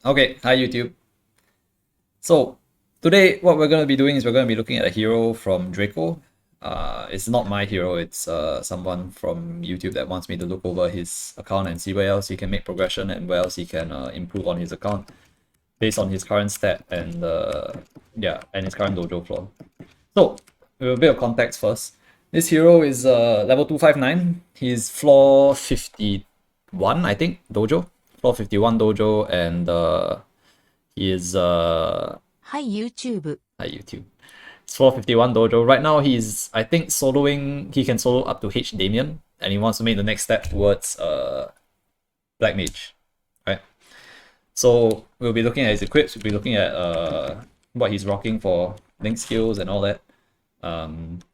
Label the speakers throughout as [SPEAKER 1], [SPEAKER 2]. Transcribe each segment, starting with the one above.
[SPEAKER 1] Okay, hi YouTube. So today what we're gonna be doing is we're gonna be looking at a hero from Draco. It's not my hero, it's someone from YouTube that wants me to look over his account and see where else he can make progression and where else he can improve on his account based on his current stat and and his current dojo floor. So with a bit of context first. This hero is level 259. He's floor 51, I think, dojo. Floor 51 dojo, and he is
[SPEAKER 2] Hi YouTube.
[SPEAKER 1] Hi YouTube. It's 451 dojo. Right now he's I think soloing, he can solo up to H Damien, and he wants to make the next step towards Black Mage. Right? So we'll be looking at his equips, we'll be looking at what he's rocking for link skills and all that. And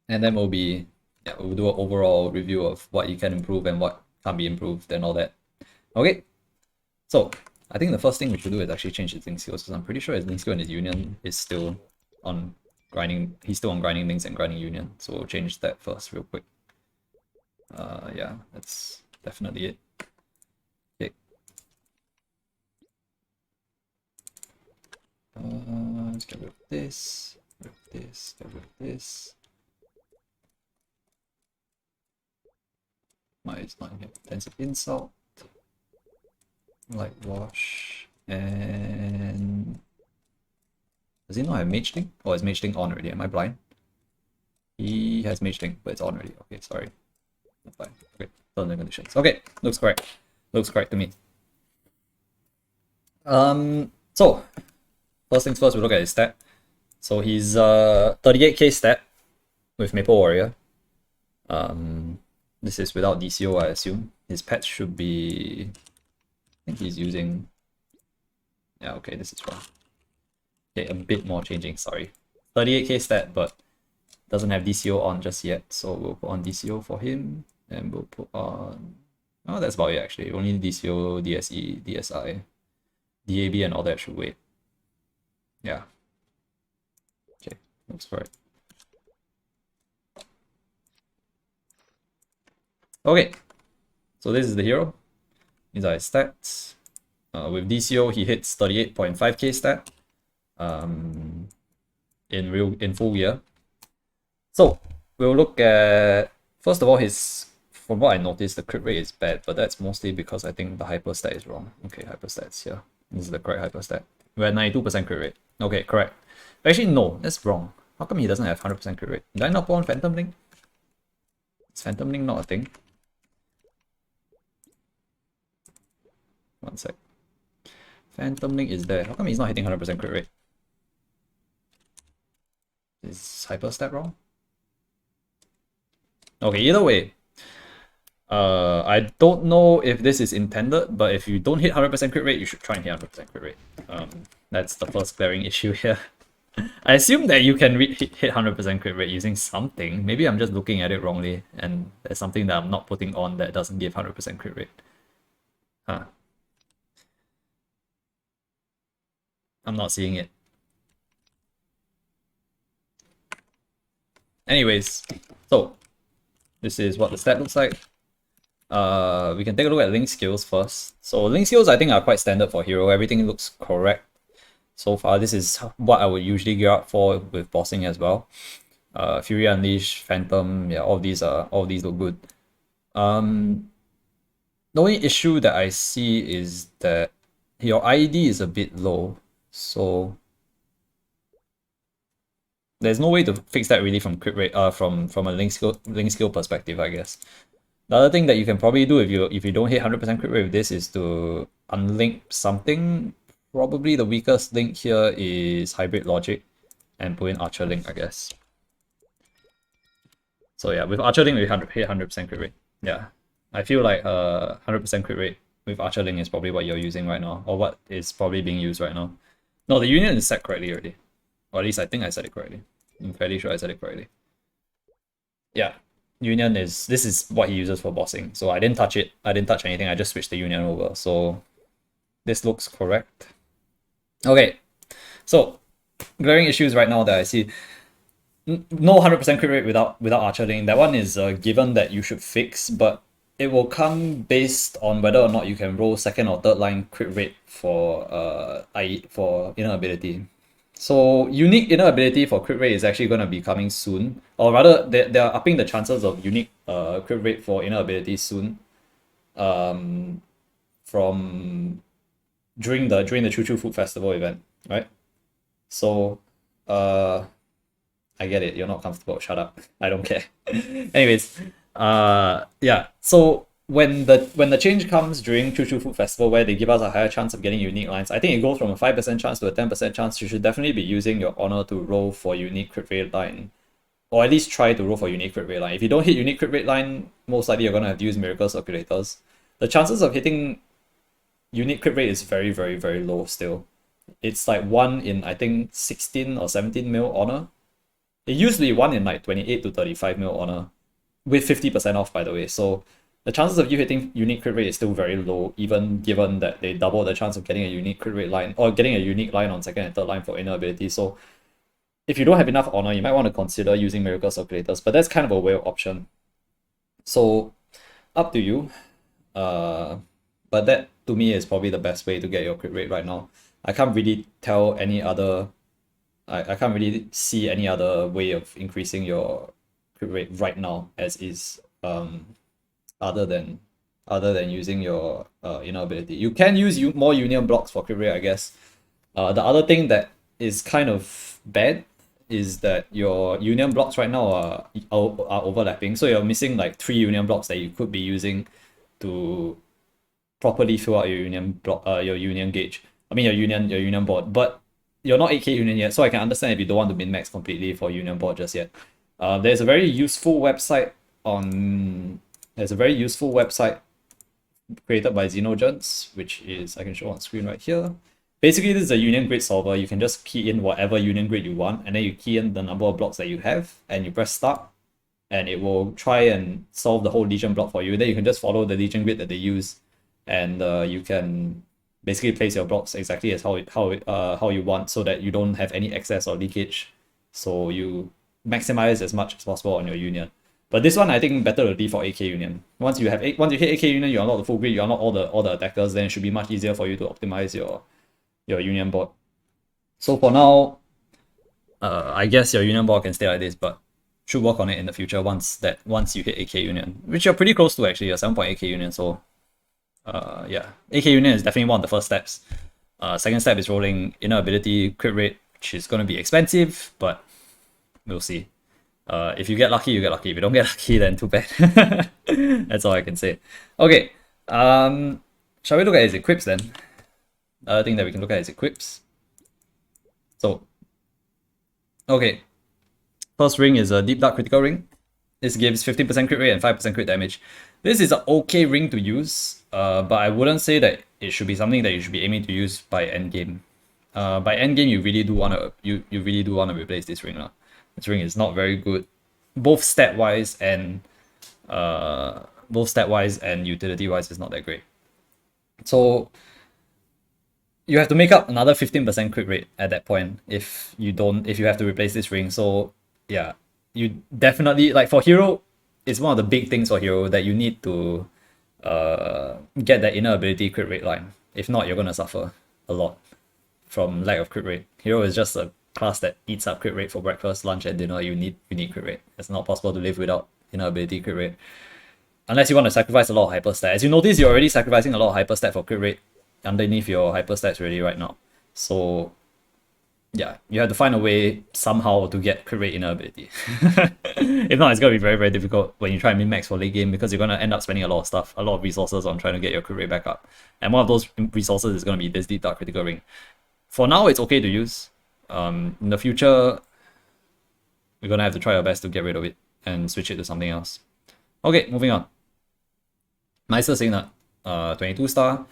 [SPEAKER 1] then we'll do an overall review of what he can improve and what can't be improved and all that. Okay. So I think the first thing we should do is actually change his link skills, because I'm pretty sure his link skill and his union is still on grinding. He's still on grinding links and grinding union. So we'll change that first real quick. Yeah, that's definitely it. Okay. Let's get rid of this, get rid of this, get rid of this. It's not here. Intensive insult. Light wash. And does he not have mage link? Oh, is mage link on already? Am I blind? He has mage link, but it's on already. Okay, sorry. That's fine. Okay, terms and conditions. Okay, looks correct. Looks correct to me. So first things first, we look at his stat. So he's 38k stat with Maple Warrior. This is without DCO, I assume. His pets should be, I think he's using, yeah, okay, this is wrong. Okay, a bit more changing, sorry. 38k stat, but doesn't have DCO on just yet, so we'll put on DCO for him, and we'll put on, oh, that's about it actually. Only DCO, DSE, DSI, DAB and all that should wait. Yeah. Okay, looks correct. Okay, so this is the hero. These are his stats. With DCO, he hits 38.5k stat in full gear. So we'll look at, first of all, from what I noticed, the crit rate is bad, but that's mostly because I think the hyperstat is wrong. Okay, hyperstats, yeah. This is the correct hyperstat. We're at 92% crit rate. Okay, correct. Actually, no, that's wrong. How come he doesn't have 100% crit rate? Did I not put on Phantom Link? Is Phantom Link not a thing? One sec. Phantom Link is there. How come he's not hitting 100% crit rate? Is hyperstat wrong? Okay, either way. I don't know if this is intended, but if you don't hit 100% crit rate, you should try and hit 100% crit rate. That's the first glaring issue here. I assume that you can hit 100% crit rate using something. Maybe I'm just looking at it wrongly, and there's something that I'm not putting on that doesn't give 100% crit rate. Huh. I'm not seeing it. Anyways, so this is what the stat looks like. We can take a look at link skills first. So link skills I think are quite standard for hero. Everything looks correct so far. This is what I would usually gear up for with bossing as well. Fury Unleash, Phantom, yeah, all these look good. The only issue that I see is that your IED is a bit low, so there's no way to fix that really from crit rate, from a link skill perspective, I guess. The other thing that you can probably do if you don't hit 100% crit rate with this is to unlink something. Probably the weakest link here is Hybrid Logic, and put in Archer Link, I guess. So yeah, with Archer Link we hit 100% crit rate. Yeah, I feel like 100% crit rate with Archer Link is probably what you're using right now, or what is probably being used right now. No, the union is set correctly already. Or at least I think I said it correctly. I'm fairly sure I said it correctly. Yeah, union this is what he uses for bossing. So I didn't touch it. I didn't touch anything. I just switched the union over. So this looks correct. Okay, so glaring issues right now that I see. No 100% crit rate without Archer Link. That one is a given that you should fix, but it will come based on whether or not you can roll second or third line crit rate for for inner ability. So unique inner ability for crit rate is actually going to be coming soon, or rather they're upping the chances of unique crit rate for inner ability soon. From during the Choo Choo Food Festival event, right? So I get it. You're not comfortable. Shut up. I don't care. Anyways, yeah. So when the change comes during Choo Choo Food Festival, where they give us a higher chance of getting unique lines, I think it goes from a 5% chance to a 10% chance. You should definitely be using your honor to roll for unique crit rate line, or at least try to roll for unique crit rate line. If you don't hit unique crit rate line, most likely you're gonna have to use miracle circulators. The chances of hitting unique crit rate is very, very, very low still. It's like 1 in I think 16 or 17 mil honor. It used to be 1 in like 28 to 35 mil honor, with 50% off, by the way. So the chances of you hitting unique crit rate is still very low, even given that they double the chance of getting a unique crit rate line, or getting a unique line on second and third line for inner ability. So if you don't have enough honor, you might want to consider using miracle circulators, but that's kind of a whale option. So up to you. But that to me is probably the best way to get your crit rate right now. I can't really tell any other I can't really see any other way of increasing your crit rate right now as is, other than using your inner ability. You can use more union blocks for crit rate, I guess. The other thing that is kind of bad is that your union blocks right now are overlapping. So you're missing like 3 union blocks that you could be using to properly fill out your union gauge. I mean your union board. But you're not 8k union yet, so I can understand if you don't want to min max completely for union board just yet. There's a very useful website created by Xenogens, which is I can show on screen right here. Basically, this is a union grid solver. You can just key in whatever union grid you want, and then you key in the number of blocks that you have, and you press start, and it will try and solve the whole Legion block for you. Then you can just follow the Legion grid that they use, and you can basically place your blocks exactly as how you want, so that you don't have any excess or leakage. So you maximize as much as possible on your union. But this one, I think better to default AK union. Once you hit AK union, you unlock the full grid, you unlock all the attackers, then it should be much easier for you to optimize your union board. So for now, I guess your union board can stay like this, but should work on it in the future once you hit AK union, which you're pretty close to actually. You're 7.8 AK union, so yeah, AK union is definitely one of the first steps. Second step is rolling inner ability crit rate, which is going to be expensive, but we'll see. If you get lucky, you get lucky. If you don't get lucky, then too bad. That's all I can say. Okay, shall we look at his equips then? Other thing that we can look at is equips. So, okay, first ring is a Deep Dark Critical Ring. This gives 15% crit rate and 5% crit damage. This is an okay ring to use, but I wouldn't say that it should be something that you should be aiming to use by endgame. By endgame, you really do wanna replace this ring. This ring is not very good, both stat wise and utility wise. It's not that great. So you have to make up another 15% crit rate at that point if you have to replace this ring. So yeah, you definitely, like for hero, it's one of the big things for hero that you need to get that inner ability crit rate line. If not, you're gonna suffer a lot from lack of crit rate. Hero is just a class that eats up crit rate for breakfast, lunch, and dinner. You need crit rate. It's not possible to live without inner ability crit rate, unless you want to sacrifice a lot of hyperstat. As you notice, you're already sacrificing a lot of hyperstat for crit rate underneath your hyperstats already right now. So yeah, you have to find a way somehow to get crit rate inner ability. If not, it's gonna be very, very difficult when you try and min-max for late game, because you're gonna end up spending a lot of resources on trying to get your crit rate back up. And one of those resources is gonna be this Deep Dark Critical Ring. For now, it's okay to use. In the future, we're gonna have to try our best to get rid of it and switch it to something else. Okay, moving on. Meister Signet, 22 star.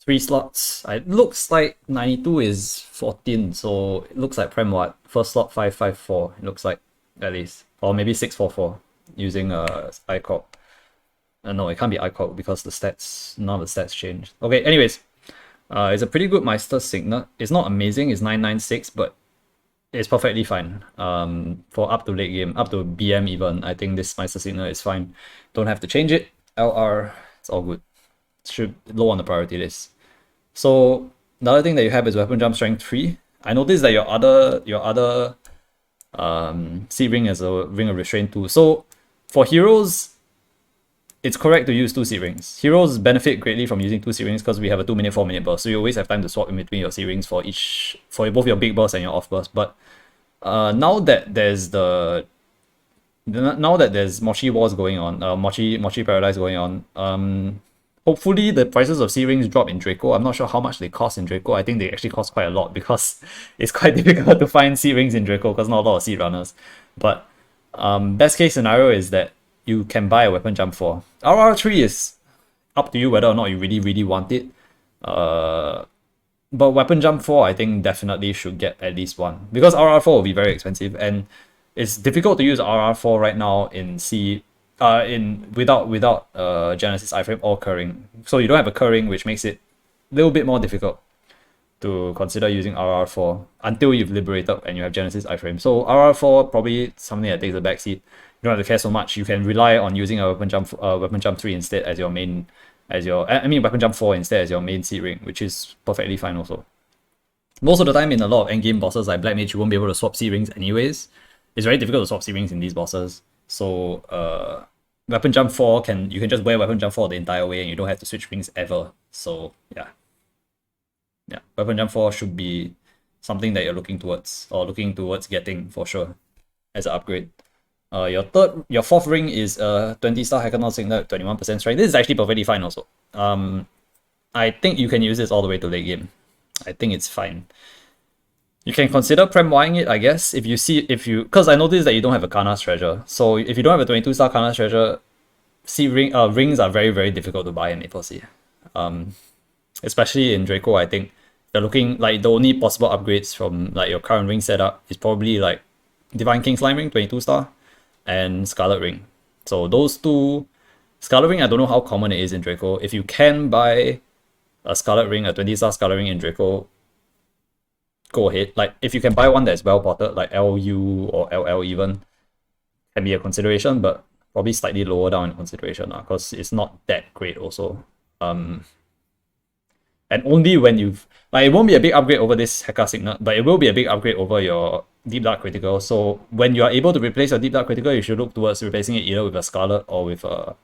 [SPEAKER 1] 3 slots. It looks like 92 is 14, so it looks like Prem what? First slot 554, it looks like, at least. Or maybe 644 using ICOG. No, it can't be ICOG because none of the stats changed. Okay, anyways. It's a pretty good Meister Signet. It's not amazing, it's 996, but it's perfectly fine. For up to late game, up to BM even, I think this Meister Signet is fine. Don't have to change it. LR, it's all good. Should low on the priority list. So another thing that you have is weapon jump strength 3. I noticed that your other C ring is a ring of restraint 2. So for heroes, it's correct to use 2 C rings. Heroes benefit greatly from using 2 C rings because we have a 2-minute, 4-minute burst. So you always have time to swap in between your C rings for both your big burst and your off burst. But now that there's Mochi Wars going on, Mochi Paradise going on, hopefully the prices of C-Rings drop in Draco. I'm not sure how much they cost in Draco. I think they actually cost quite a lot because it's quite difficult to find C-Rings in Draco because not a lot of C runners. But best case scenario is that you can buy a weapon jump 4. RR3 is up to you whether or not you really, really want it. But weapon jump 4, I think definitely should get at least one. Because RR4 will be very expensive and it's difficult to use RR4 right now in C without Genesis iframe or curring. So you don't have a curring, which makes it a little bit more difficult to consider using RR4 until you've liberated and you have Genesis iframe. So RR4 probably something that takes a backseat. You don't have to care so much. You can rely on using a weapon jump 3 instead as your main weapon jump 4 instead as your main C ring, which is perfectly fine also. Most of the time in a lot of endgame bosses like Black Mage, you won't be able to swap C rings anyways. It's very difficult to swap C rings in these bosses. So weapon jump 4 you can just wear weapon jump 4 the entire way and you don't have to switch rings ever. So yeah, weapon jump 4 should be something that you're looking towards getting for sure as an upgrade. Your fourth ring is 20-star Hackathon Signet, 21% strength. This is actually perfectly fine also. I think you can use this all the way to late game. I think it's fine. You can consider Prem Ying it, I guess, because I noticed that you don't have a Karna's Treasure. So if you don't have a 22-star Karna's Treasure, rings are very, very difficult to buy in Maple C. Especially in Draco, I think you're looking like the only possible upgrades from like your current ring setup is probably like Divine King Slime Ring, 22-star, and Scarlet Ring. So those two, Scarlet Ring, I don't know how common it is in Draco. If you can buy a Scarlet Ring, a 20-star Scarlet Ring in Draco, go ahead. Like if you can buy one that's well potted, like LU or LL even, can be a consideration, but probably slightly lower down in consideration because it's not that great also. And only when you've it won't be a big upgrade over this Heka Signet, but it will be a big upgrade over your Deep Dark Critical. So when you are able to replace your Deep Dark Critical, you should look towards replacing it either with a Scarlet or with a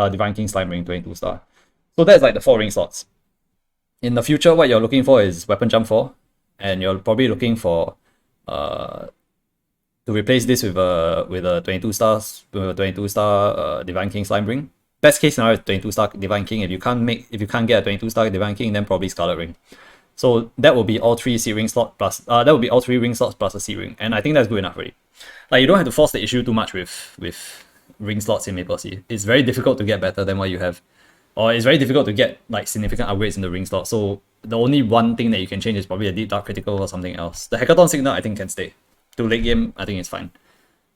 [SPEAKER 1] Divine King Slime Ring 22-star. So that's like the 4 ring slots. In the future, what you're looking for is Weapon Jump 4, and you're probably looking for to replace this with a 22-star Divine King Slime Ring. Best case scenario is 22-star Divine King. If you can't get a 22-star Divine King, then probably Scarlet Ring. So that will be all 3 C ring slots plus that will be all 3 ring slots plus a C ring, and I think that's good enough already. Like you don't have to force the issue too much with ring slots in Maple C. It's very difficult to get better than what you have, or it's very difficult to get like significant upgrades in the ring slot. So the only one thing that you can change is probably a Deep Dark Critical or something else. The Hackathon Signet I think can stay. To late game, I think it's fine.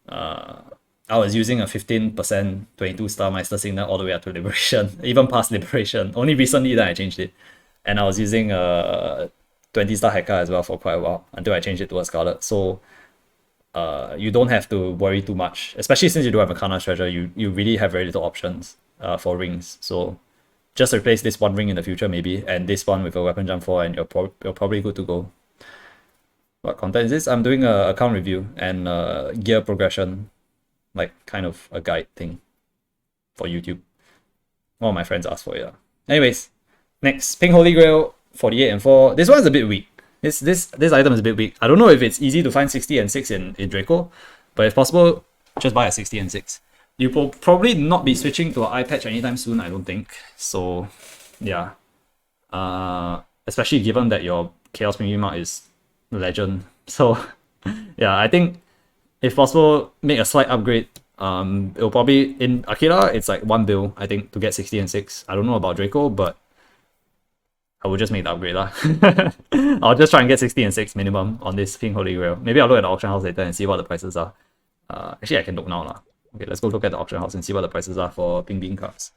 [SPEAKER 1] I was using a 15% 22-star Meister Signet all the way up to Liberation, even past Liberation. Only recently that I changed it. And I was using a 20-star Heka as well for quite a while until I changed it to a Scarlet. So you don't have to worry too much, especially since you don't have a Karna's Treasure. You really have very little options for rings. So just replace this one ring in the future maybe, and this one with a Weapon Jump 4, and you're probably good to go. What content is this? I'm doing a account review and gear progression, like kind of a guide thing for YouTube. One of my friends asked for it. Anyways, next, Pink Holy Grail 48 and 4. This one's a bit weak. This item is a bit weak. I don't know if it's easy to find 60 and 6 in Draco, but if possible, just buy a 60 and 6. You will probably not be switching to an eye patch anytime soon, I don't think. So yeah. Especially given that your Chaos Premium Mark is legend. So yeah, I think if possible, make a slight upgrade. It'll probably in Aquila, it's like 1 bill, I think, to get 60 and 6. I don't know about Draco, but I will just make the upgrade lah. I'll just try and get 60 and 6 minimum on this Pink Holy Grail. Maybe I'll look at the auction house later and see what the prices are. Actually, I can look now lah. Okay, let's go look at the auction house and see what the prices are for Pink Bean cards.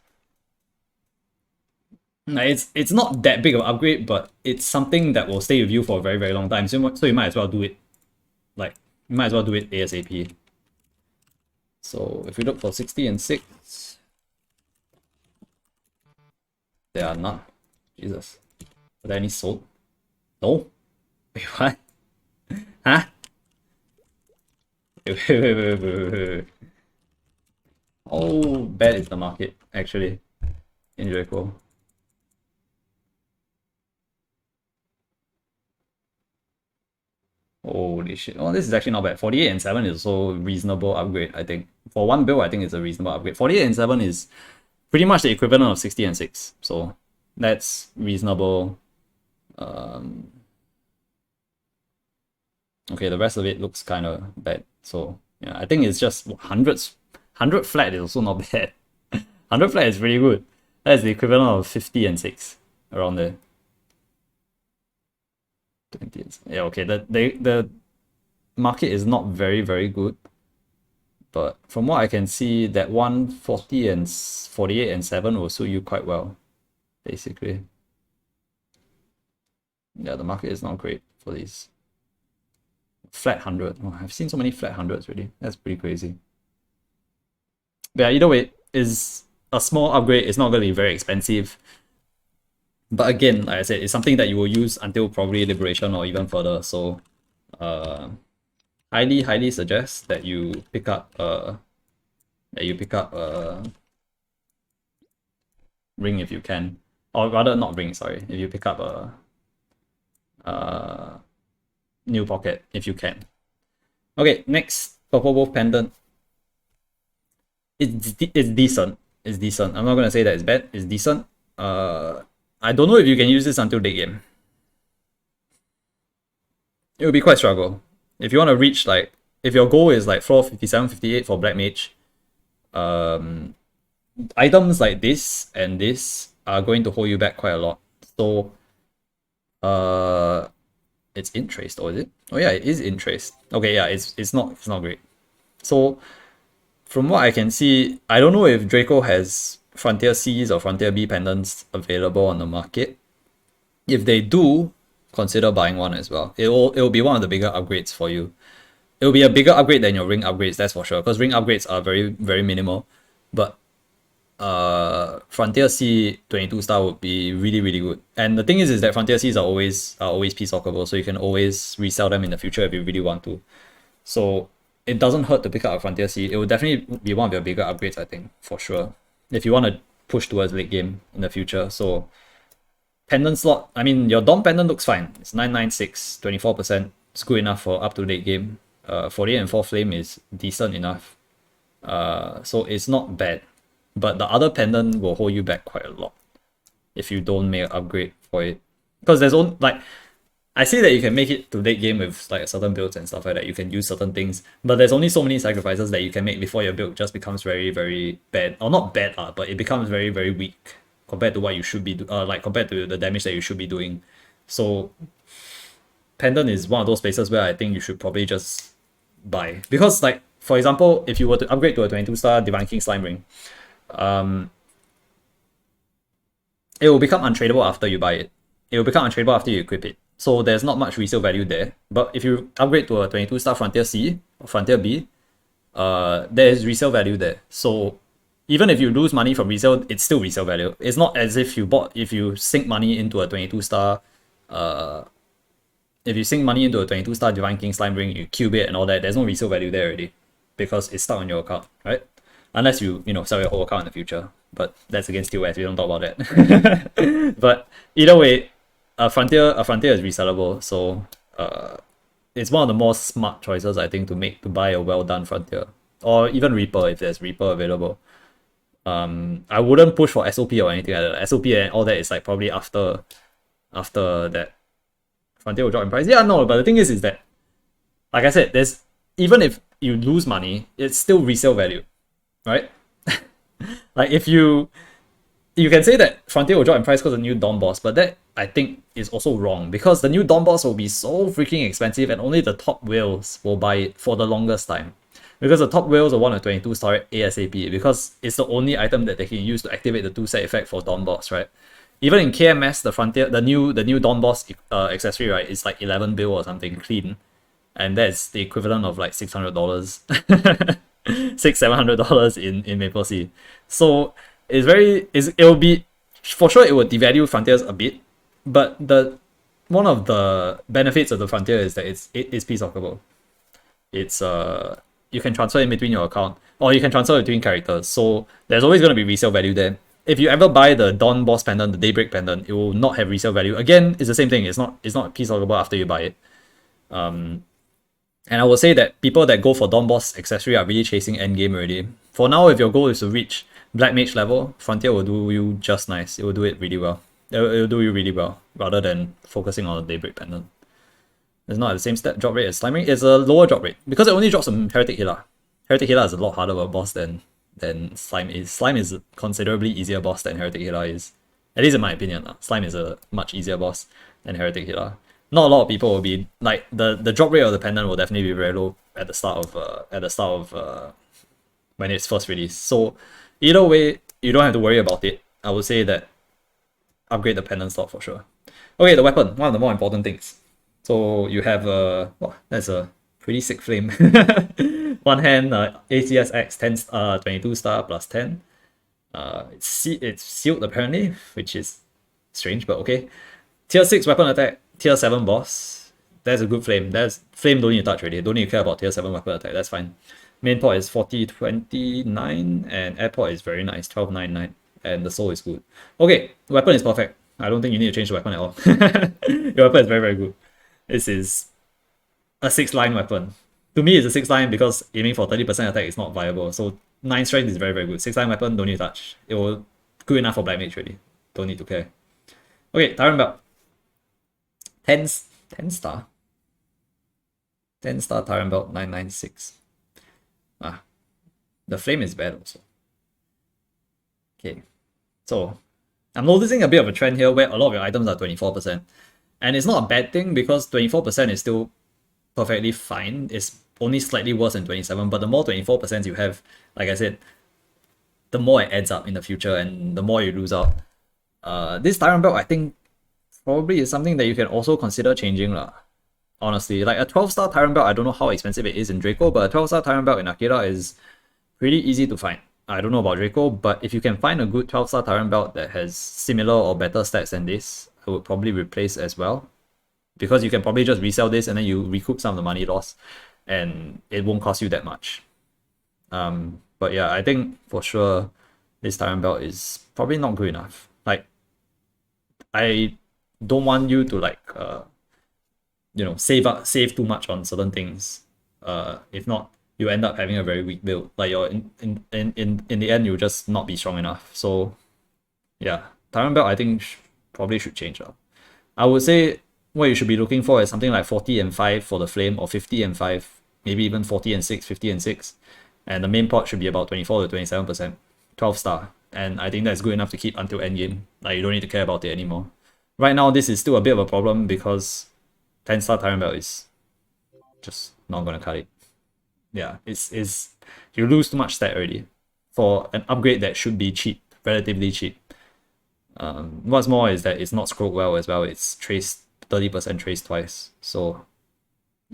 [SPEAKER 1] It's not that big of an upgrade, but it's something that will stay with you for a very, very long time. So you might as well do it. Like, you might as well do it ASAP. So if we look for 60 and 6, there are none. Jesus. Are there any sold? No. Wait, what? Huh? Wait. How bad is the market, actually, in Draco? Holy shit. Oh, this is actually not bad. 48 and 7 is also reasonable upgrade, I think. For one build, I think it's a reasonable upgrade. 48 and 7 is pretty much the equivalent of 60 and 6. So that's reasonable. Okay, the rest of it looks kind of bad. So yeah, I think it's just 100 flat is also not bad. 100 flat is really good. That's the equivalent of 50 and 6, around there. 20 and 6. Yeah, okay. The market is not very good. But from what I can see, that 140 and 48 and 7 will suit you quite well, basically. Yeah, the market is not great for these. Flat 100. Oh, I've seen so many flat 100s already. That's pretty crazy. But yeah, either way, is a small upgrade. It's not going to be very expensive. But again, like I said, it's something that you will use until probably Liberation or even further. So highly suggest that you pick up ring if you can. Or rather not ring, sorry. If you pick up a new pocket if you can. Okay, next Purple Wolf Pendant. It's decent. It's decent. I'm not gonna say that it's bad. It's decent. I don't know if you can use this until late game. It will be quite struggle. If you want to reach like, if your goal is like floor 57, 58 for Black Mage, items like this and this are going to hold you back quite a lot. So it's in trace, or is it? Oh yeah, it is in trace. Okay, yeah, it's not great. So from what I can see, I don't know if Draco has Frontier C's or Frontier B pendants available on the market. If they do, consider buying one as well. It'll be one of the bigger upgrades for you. It'll be a bigger upgrade than your ring upgrades, that's for sure. Because ring upgrades are very minimal. But Frontier C 22 star would be really good. And the thing is that Frontier C's are always peacekeepable, so you can always resell them in the future if you really want to. So it doesn't hurt to pick up a Frontier C. It will definitely be one of your bigger upgrades, I think, for sure. If you want to push towards late game in the future. So pendant slot, I mean, your Dom pendant looks fine. It's 996, 24%. It's good enough for up to late game. 48 and 4 flame is decent enough. So it's not bad. But the other pendant will hold you back quite a lot if you don't make an upgrade for it. Because there's only, like, I see that you can make it to late game with like certain builds and stuff like that. You can use certain things, but there's only so many sacrifices that you can make before your build just becomes very bad. Or not bad, but it becomes very weak compared to what you should be like compared to the damage that you should be doing. So Pendant is one of those places where I think you should probably just buy. Because like, for example, if you were to upgrade to a 22 star Divine King Slime Ring, it will become untradeable after you buy it. It will become untradeable after you equip it. So there's not much resale value there. But if you upgrade to a 22 star Frontier C or Frontier B, there is resale value there. So even if you lose money from resale, it's still resale value. It's not as if you sink money into a 22 star if you sink money into a 22 star Divine King Slime Ring, you cube it and all that, there's no resale value there already. Because it's stuck on your account, right? Unless you sell your whole account in the future. But that's against TOS, we don't talk about that. But either way, a Frontier is resellable, so it's one of the more smart choices I think to buy a well done Frontier. Or even Reaper if there's Reaper available. I wouldn't push for SOP or anything like that. SOP and all that is like probably after that Frontier will drop in price. Yeah, no, but the thing is that, like I said, there's, even if you lose money, it's still resale value, right? Like if you can say that Frontier will drop in price because of the new Dawn boss, but that I think is also wrong, because the new Dawn boss will be so freaking expensive and only the top whales will buy it for the longest time. Because the top whales will want a 22 star ASAP, because it's the only item that they can use to activate the 2-set effect for Dawn boss, right? Even in KMS, the Frontier, the new Dawn boss accessory, right, is like 11 bill or something clean. And that's the equivalent of like $600. $600-700 in Maple Sea. So it'll be, for sure it will devalue Frontiers a bit, but the one of the benefits of the Frontier is that it's peaceoffable. It's you can transfer in between your account, or you can transfer between characters. So there's always going to be resale value there. If you ever buy the Dawn Boss Pendant, the Daybreak Pendant, it will not have resale value. Again, it's the same thing. It's not peaceoffable after you buy it. And I will say that people that go for Dawn Boss accessory are really chasing endgame already. For now, if your goal is to reach Black Mage level, Frontier will do you just nice. It will do it really well. It'll do you really well, rather than focusing on the Daybreak Pendant. It's not the same stat drop rate as Slime Ring. It's a lower drop rate because it only drops from Heretic Healer. Heretic Healer is a lot harder of a boss than Slime is. Slime is a considerably easier boss than Heretic Healer is. At least in my opinion. Slime is a much easier boss than Heretic Healer. Not a lot of people will be like the drop rate of the pendant will definitely be very low at the start of when it's first released. So either way, you don't have to worry about it. I would say that upgrade the pendant slot for sure. Okay, the weapon, one of the more important things. So you have that's a pretty sick flame. One hand, ACSX 10 22 star plus 10. It's sealed apparently, which is strange, but okay. Tier 6 weapon attack, tier 7 boss. That's a good flame. That's flame, don't need to touch already. Don't need to care about tier 7 weapon attack. That's fine. Main port is 4029 and airport is very nice, 1299. And the soul is good. Okay, weapon is perfect. I don't think you need to change the weapon at all. Your weapon is very, very good. This is a 6-line weapon. To me, it's a 6-line because aiming for 30% attack is not viable. So 9 strength is very, very good. 6-line weapon, don't need to touch. It will good enough for Black Mage already. Don't need to care. Okay, Tyrant Belt. 10 star. 10 star Tyrant Belt 996. The flame is bad also. Okay. So I'm noticing a bit of a trend here where a lot of your items are 24%. And it's not a bad thing because 24% is still perfectly fine. It's only slightly worse than 27, but the more 24% you have, like I said, the more it adds up in the future and the more you lose out. This Tyrant Belt, I think, probably is something that you can also consider changing lah. Honestly, like a 12-star Tyrant Belt, I don't know how expensive it is in Draco, but a 12-star Tyrant Belt in Aquila is pretty easy to find. I don't know about Draco, but if you can find a good 12-star Tyrant Belt that has similar or better stats than this, I would probably replace as well. Because you can probably just resell this and then you recoup some of the money lost and it won't cost you that much. But yeah, I think for sure this Tyrant Belt is probably not good enough. Like, I don't want you to like save too much on certain things. If not, you end up having a very weak build. Like you're in the end, you'll just not be strong enough. So yeah, Tyrant Belt I think probably should change. I would say what you should be looking for is something like 40 and 5 for the flame, or 50 and 5, maybe even 40 and 6, 50 and 6. And the main pot should be about 24 to 27%, 12 star. And I think that's good enough to keep until endgame. Like you don't need to care about it anymore. Right now, this is still a bit of a problem because 10 star Tyrant Belt is just not gonna cut it. Yeah, it's you lose too much stat already for an upgrade that should be cheap, relatively cheap. What's more is that it's not scrolled well as well. It's traced 30% traced twice. So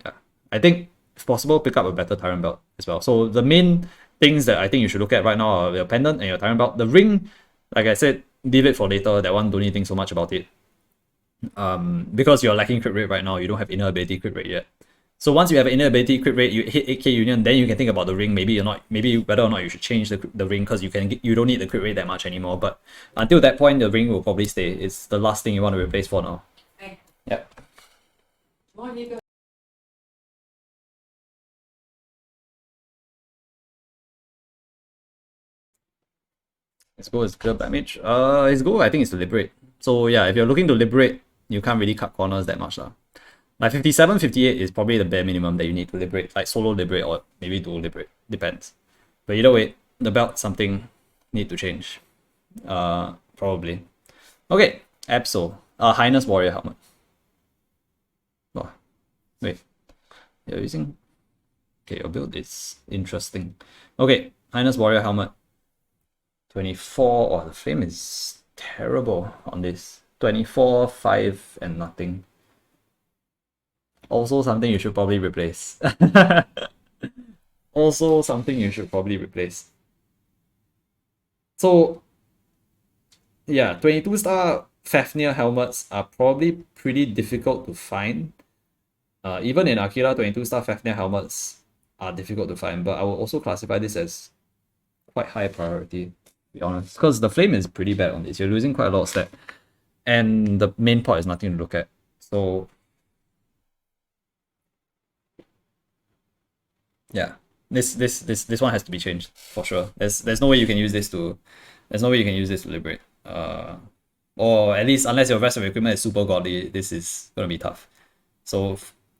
[SPEAKER 1] yeah, I think if possible, pick up a better Tyrant Belt as well. So the main things that I think you should look at right now are your pendant and your Tyrant Belt. The ring, like I said, leave it for later. That one don't need to think so much about it. Because you're lacking crit rate right now, you don't have inner ability crit rate yet. So once you have inner ability crit rate, you hit 8k union, then you can think about the ring. Maybe whether or not you should change the ring because you don't need the crit rate that much anymore. But until that point, the ring will probably stay. It's the last thing you want to replace for now. Yep. His goal is clear damage. His goal I think is to liberate. So yeah, if you're looking to liberate, you can't really cut corners that much lah. Like 57, 58 is probably the bare minimum that you need to liberate. Like solo liberate or maybe dual liberate. Depends. But either way, the belt something need to change. Probably. Okay, Absol. Highness Warrior helmet. Oh, wait. You're using... Okay, your build is interesting. Okay, Highness Warrior helmet. 24. Oh, the flame is terrible on this. 24, 5, and nothing. Also something you should probably replace. also something you should probably replace. So yeah, 22 star Fafnir helmets are probably pretty difficult to find. Even in Aquila, 22 star Fafnir helmets are difficult to find, but I will also classify this as quite high priority, to be honest. Because the flame is pretty bad on this. You're losing quite a lot of stat. And the main pot is nothing to look at. So yeah. This one has to be changed for sure. There's no way you can use this to liberate. Or at least unless your rest of your equipment is super godly, this is gonna be tough. So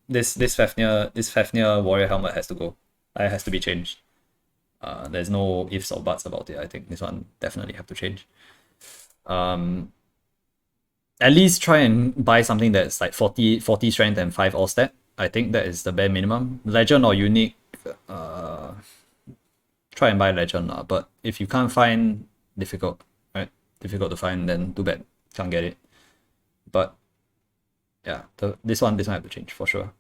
[SPEAKER 1] this Fafnir warrior helmet has to go. It has to be changed. There's no ifs or buts about it. I think this one definitely have to change. At least try and buy something that's like 40 strength and 5 all stat. I think that is the bare minimum. Legend or unique, try and buy legend, but if you can't find, difficult, right? Difficult to find, then too bad, can't get it. But yeah, this one have to change for sure.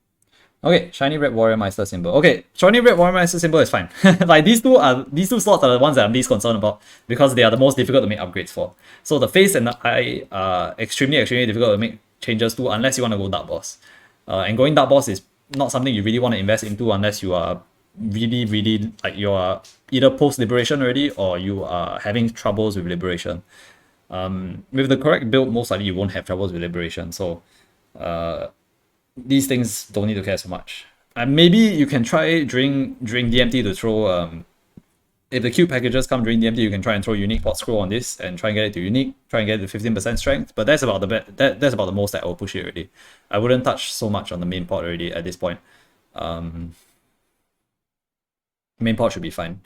[SPEAKER 1] Okay, shiny red warrior meister symbol. Okay, shiny red warrior meister symbol is fine. Like these two slots are the ones that I'm least concerned about because they are the most difficult to make upgrades for. So the face and the eye are extremely difficult to make changes to unless you want to go dark boss. And going dark boss is not something you really want to invest into unless you are really like you are either post liberation already or you are having troubles with liberation. With the correct build, most likely you won't have troubles with liberation. So these things don't need to care so much. And maybe you can try during DMT to throw if the cube packages come during DMT, you can try and throw unique pot scroll on this and try and get it to unique, try and get it to 15% strength. But that's about that's about the most that I will push it already. I wouldn't touch so much on the main pot already at this point. Main pot should be fine.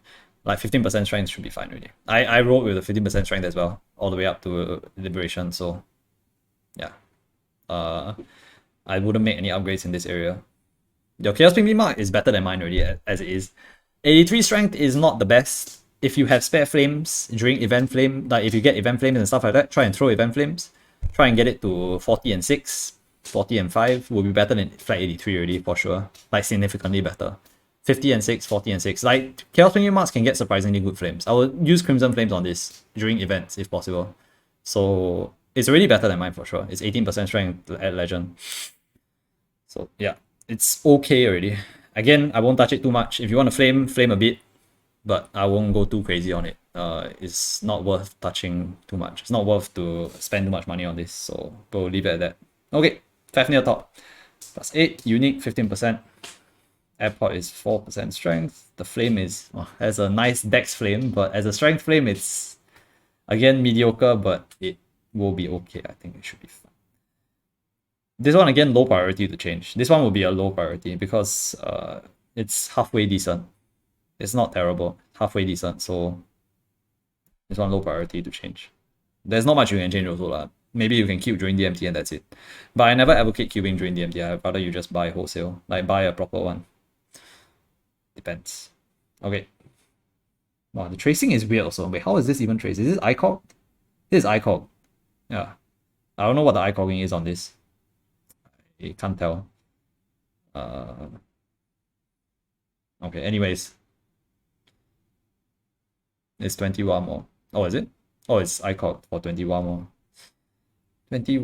[SPEAKER 1] Like 15% strength should be fine already. I rolled with a 15% strength as well, all the way up to liberation. So yeah. I wouldn't make any upgrades in this area. Your Chaos Ping mark is better than mine already as it is. 83 strength is not the best. If you have spare flames during event flame, like if you get event flames and stuff like that, try and throw event flames. Try and get it to 40 and 6, 40 and 5 will be better than flat 83 already for sure. Like significantly better. 50 and 6, 40 and 6. Like Chaos Ping marks can get surprisingly good flames. I will use Crimson Flames on this during events if possible. So it's already better than mine for sure. It's 18% strength at legend. So yeah, it's okay already. Again, I won't touch it too much. If you want to flame a bit, but I won't go too crazy on it. It's not worth touching too much. It's not worth to spend too much money on this, so we'll leave it at that. Okay, Fafnir top. Plus 8, unique 15%. Airport is 4% strength. The flame is has a nice dex flame, but as a strength flame, it's again mediocre, but it will be okay. I think it should be fine. This one again, low priority to change. This one will be a low priority because it's halfway decent. It's not terrible, halfway decent. So this one low priority to change. There's not much you can change also lah. Maybe you can cube during DMT and that's it. But I never advocate cubing during DMT. I'd rather you just buy wholesale, like buy a proper one. Depends. Okay. Wow, the tracing is weird also. Wait, how is this even traced? Is this ICOG? This is ICOG. Yeah. I don't know what the ICOGing is on this. I can't tell. Okay, anyways. It's 21 more. Oh, is it? Oh, it's ICOG for 21 more. 20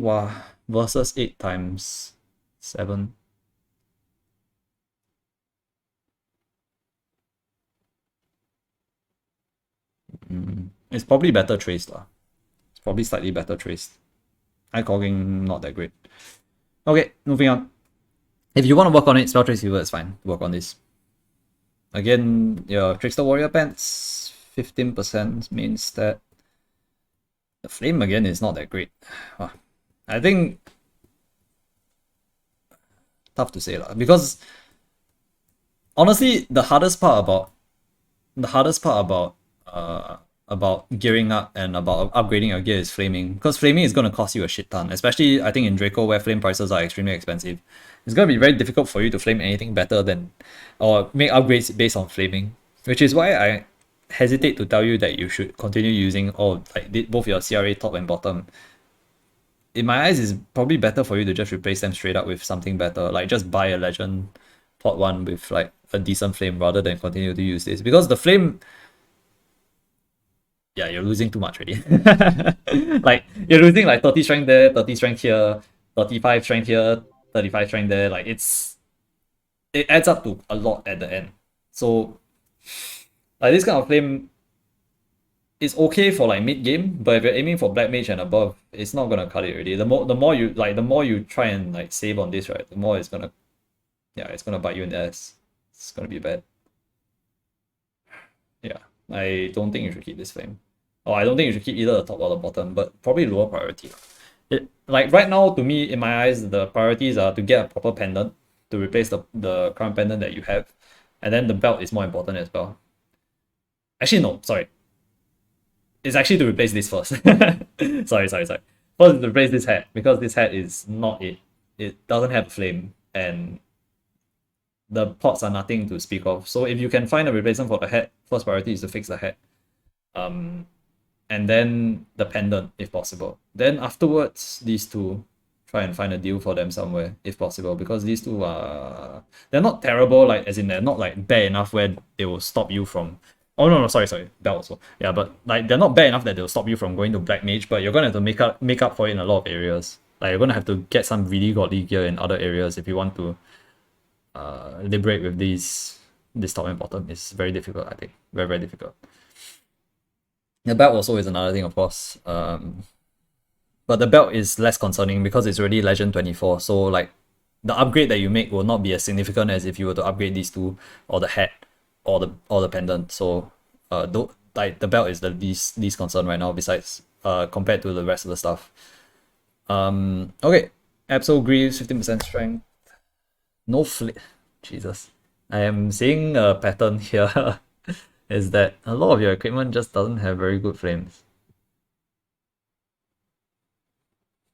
[SPEAKER 1] versus 8 times 7. It's probably better traced lah. It's probably slightly better traced. ICOGing not that great. Okay, moving on. If you want to work on it, Spell Trace Fever is fine. Work on this. Again, your Trickster Warrior Pants, 15% means that the flame again is not that great. I think tough to say lah, because honestly, the hardest part about gearing up and about upgrading your gear is flaming, because flaming is going to cost you a shit ton, especially I think in Draco where flame prices are extremely expensive. It's going to be very difficult for you to flame anything better than or make upgrades based on flaming, which is why I hesitate to tell you that you should continue using both your CRA top and bottom. In my eyes, it's probably better for you to just replace them straight up with something better, like just buy a legend pot one with like a decent flame rather than continue to use this, because the flame, yeah, you're losing too much already. Like you're losing like 30 strength there, 30 strength here, 35 strength here, 35 strength there. Like it adds up to a lot at the end. So like this kind of flame is okay for like mid game, but if you're aiming for black mage and above, it's not gonna cut it already. The more you try and like save on this, right, the more it's gonna, yeah, it's gonna bite you in the ass. It's gonna be bad. Yeah, I don't think you should keep this flame. Or I don't think you should keep either the top or the bottom, but probably lower priority. Like right now, to me, in my eyes, the priorities are to get a proper pendant to replace the current pendant that you have, and then the belt is more important as well. Actually, no, sorry. It's actually to replace this first. sorry. First, to replace this hat, because this hat is not it. It doesn't have a flame, and the pots are nothing to speak of. So if you can find a replacement for the hat, first priority is to fix the hat. And then the pendant, if possible. Then afterwards, these two, try and find a deal for them somewhere, if possible, because these two are, they're not terrible, like as in they're not like bad enough where they will stop you from. Oh no, sorry, belt also. Yeah, but like they're not bad enough that they'll stop you from going to black mage, but you're gonna have to make up for it in a lot of areas. Like you're gonna have to get some really godly gear in other areas if you want to liberate with this top and bottom. Is very difficult, I think. Very, very difficult. The belt also is another thing, of course. But the belt is less concerning because it's already Legend 24. So like the upgrade that you make will not be as significant as if you were to upgrade these two, or the hat, or the pendant. So like the belt is the least concern right now, besides compared to the rest of the stuff. Okay. Absol Greaves, 15% strength. No flame. Jesus. I am seeing a pattern here. Is that a lot of your equipment just doesn't have very good flames.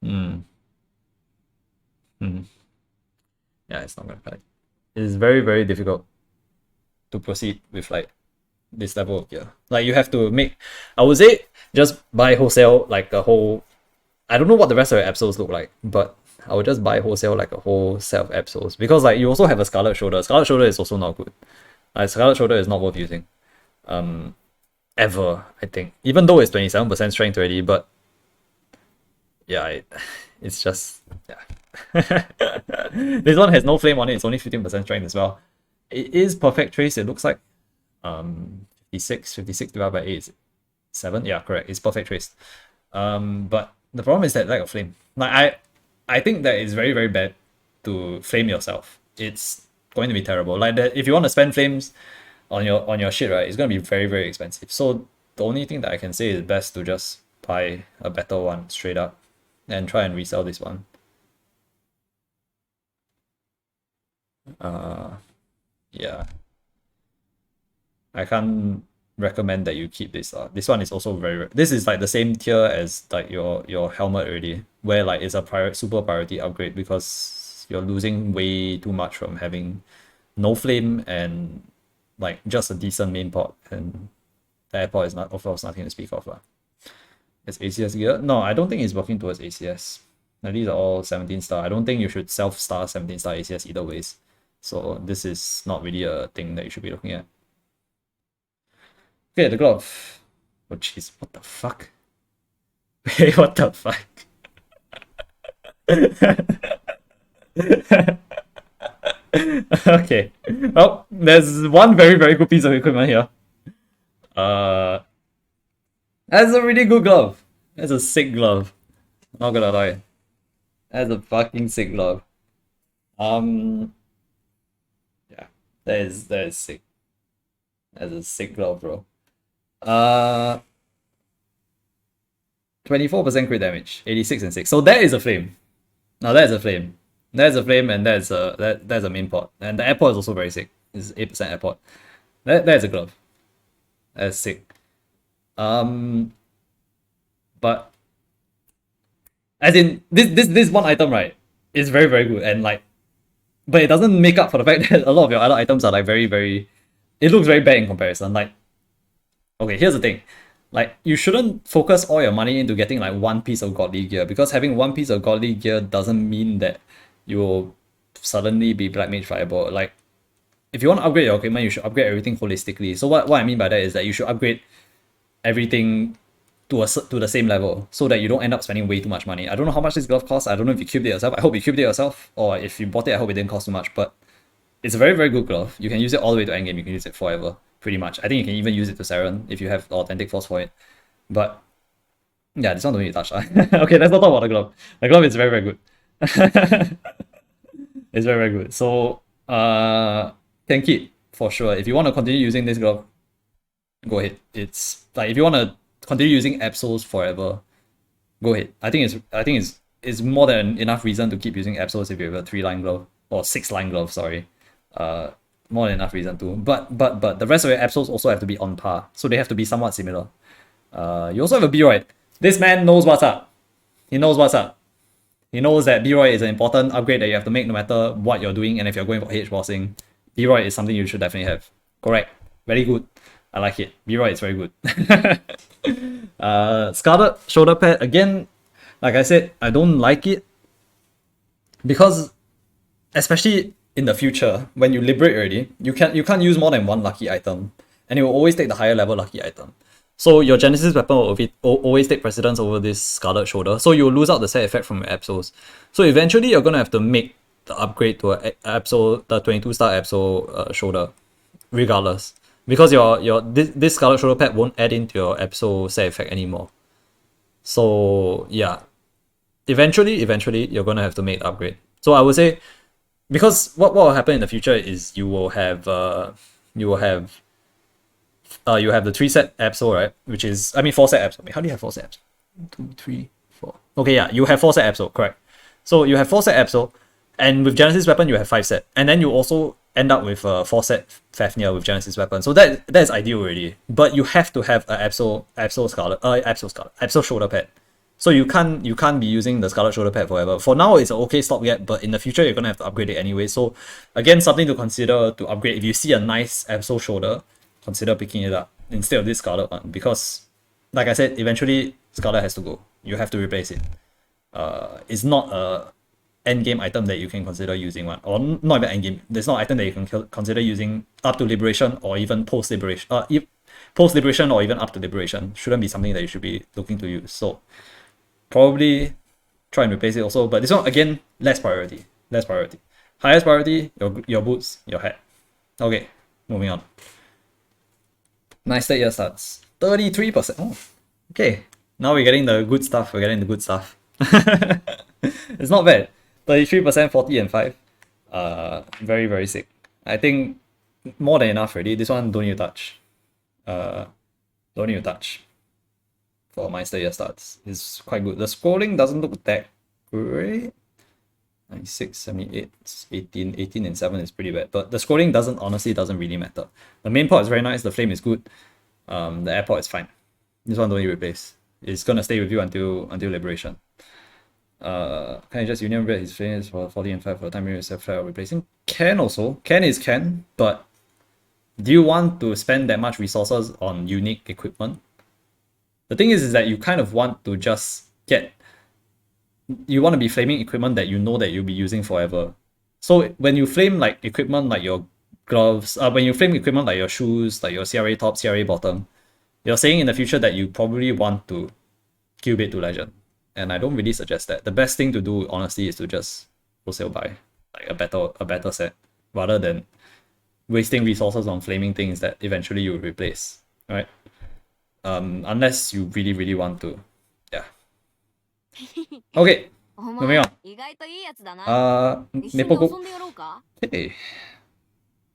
[SPEAKER 1] Yeah, it's not gonna cut it. It is very, very difficult to proceed with like this level of gear. Like you have to make, I would say, just buy wholesale like a whole, I don't know what the rest of your absols look like, but I would just buy wholesale like a whole set of absols, because like you also have a Scarlet Shoulder. Scarlet Shoulder is also not good. Like Scarlet Shoulder is not worth using. Ever, I think. Even though it's 27% strength already, but yeah, it's just, yeah. This one has no flame on it, it's only 15% strength as well. It is perfect trace, it looks like. 56 divided by 8 is 7. Yeah, correct. It's perfect trace. But the problem is that lack of flame. Like I think that it's very, very bad to flame yourself. It's going to be terrible. Like that, if you want to spend flames on your shit, right, it's gonna be very, very expensive. So the only thing that I can say is best to just buy a better one straight up and try and resell this one. Yeah, I can't recommend that you keep this. This one is also very, this is like the same tier as like your helmet already, where like it's a super priority upgrade, because you're losing way too much from having no flame and like just a decent main pot, and the airport is not, of course, nothing to speak of. It's ACS gear. No, I don't think it's working towards ACS. Now, these are all 17 star. I don't think you should self-star 17 star ACS either ways. So this is not really a thing that you should be looking at. Okay, the glove. Oh jeez, what the fuck? Wait, what the fuck? Okay. Oh, there's one very, very good piece of equipment here. That's a really good glove. That's a sick glove. Not gonna lie. That's a fucking sick glove. Yeah, that is sick. That's a sick glove, bro. 24% crit damage, 86 and 6. So that is a flame. Now that is a flame. That's a flame, and that's a main pot. And the airport is also very sick. It's 8% airport. That's a glove. That's sick. But as in this one item, right, is very, very good, and like, but it doesn't make up for the fact that a lot of your other items are like very, very, it looks very bad in comparison. Like, okay, here's the thing. Like, you shouldn't focus all your money into getting like one piece of godly gear, because having one piece of godly gear doesn't mean that you will suddenly be Black Mage Fireball. Like, if you want to upgrade your equipment, you should upgrade everything holistically. So what I mean by that is that you should upgrade everything to the same level so that you don't end up spending way too much money. I don't know how much this glove costs. I don't know if you cubed it yourself. I hope you cubed it yourself, or if you bought it, I hope it didn't cost too much. But it's a very, very good glove. You can use it all the way to endgame. You can use it forever, pretty much. I think you can even use it to Saren if you have the authentic force for it. But yeah, this one don't need to touch. Okay, let's not talk about the glove. The glove is very, very good. It's very, very good. So can keep for sure. If you want to continue using this glove, go ahead. It's like if you want to continue using Absols forever, go ahead. I think it's more than enough reason to keep using Absols if you have a 3-line glove or 6-line glove. Sorry, more than enough reason to. But the rest of your Absols also have to be on par, so they have to be somewhat similar. You also have a B-Roid. This man knows what's up. He knows what's up. He knows that B-Roid is an important upgrade that you have to make no matter what you're doing, and if you're going for H bossing, B-Roid is something you should definitely have. Correct. Very good. I like it. B-Roid is very good. Scarlet shoulder pad, again, like I said, I don't like it because especially in the future, when you liberate already, you can't use more than one lucky item, and it will always take the higher level lucky item. So your Genesis weapon will always take precedence over this Scarlet shoulder, so you'll lose out the set effect from your Absols. So eventually you're gonna have to make the upgrade to a Absol, the 22-star Absol shoulder, regardless. Because this Scarlet shoulder pad won't add into your Absol set effect anymore. So yeah. Eventually you're gonna have to make the upgrade. So I would say, because what will happen in the future is you have the 3-set Absol, right? Which is, I mean, 4-set Absol. Wait, how do you have 4-set Absol? 1, 2, 3, 4. Okay, yeah, you have 4-set Absol, correct. So you have 4-set Absol, and with Genesis weapon you have 5-set, and then you also end up with a 4-set Fafnir with Genesis weapon. So that's ideal already. But you have to have a Absol shoulder pad. So you can't be using the Scarlet shoulder pad forever. For now, it's an okay stopgap, but in the future you're gonna have to upgrade it anyway. So again, something to consider to upgrade. If you see a nice Absol shoulder, consider picking it up instead of this Scarlet one, because like I said, eventually Scarlet has to go. You have to replace it. It's not a end game item that you can consider using one, or not even end game. There's no item that you can consider using up to liberation or even post liberation. Post liberation or even up to liberation shouldn't be something that you should be looking to use. So probably try and replace it also. But this one again, less priority. Highest priority, your boots, your hat. Okay, moving on. Nice stat year starts. 33%. Oh, okay. Now we're getting the good stuff. It's not bad. 33%, 40 and 5. Very, very sick. I think more than enough already. This one don't need to touch. Don't need to touch for my year starts. It's quite good. The scrolling doesn't look that great. 96, 78, 18, 18 and 7 is pretty bad. But the scrolling honestly doesn't really matter. The main port is very nice, the flame is good. The airport is fine. This one don't need to replace. It's gonna stay with you until liberation. Can I just union red his flames for 40 and 5 for the time period self fire replacing? Can also. Can, but do you want to spend that much resources on unique equipment? The thing is that you kind of want to just you want to be flaming equipment that you know that you'll be using forever. So when you flame like equipment like your gloves, when you flame equipment like your shoes, like your CRA top, CRA bottom, you're saying in the future that you probably want to cube it to legend. And I don't really suggest that. The best thing to do, honestly, is to just wholesale buy like a better set, rather than wasting resources on flaming things that eventually you will replace, right? Unless you really, really want to. Yeah. Okay, moving on. Maple. Hey,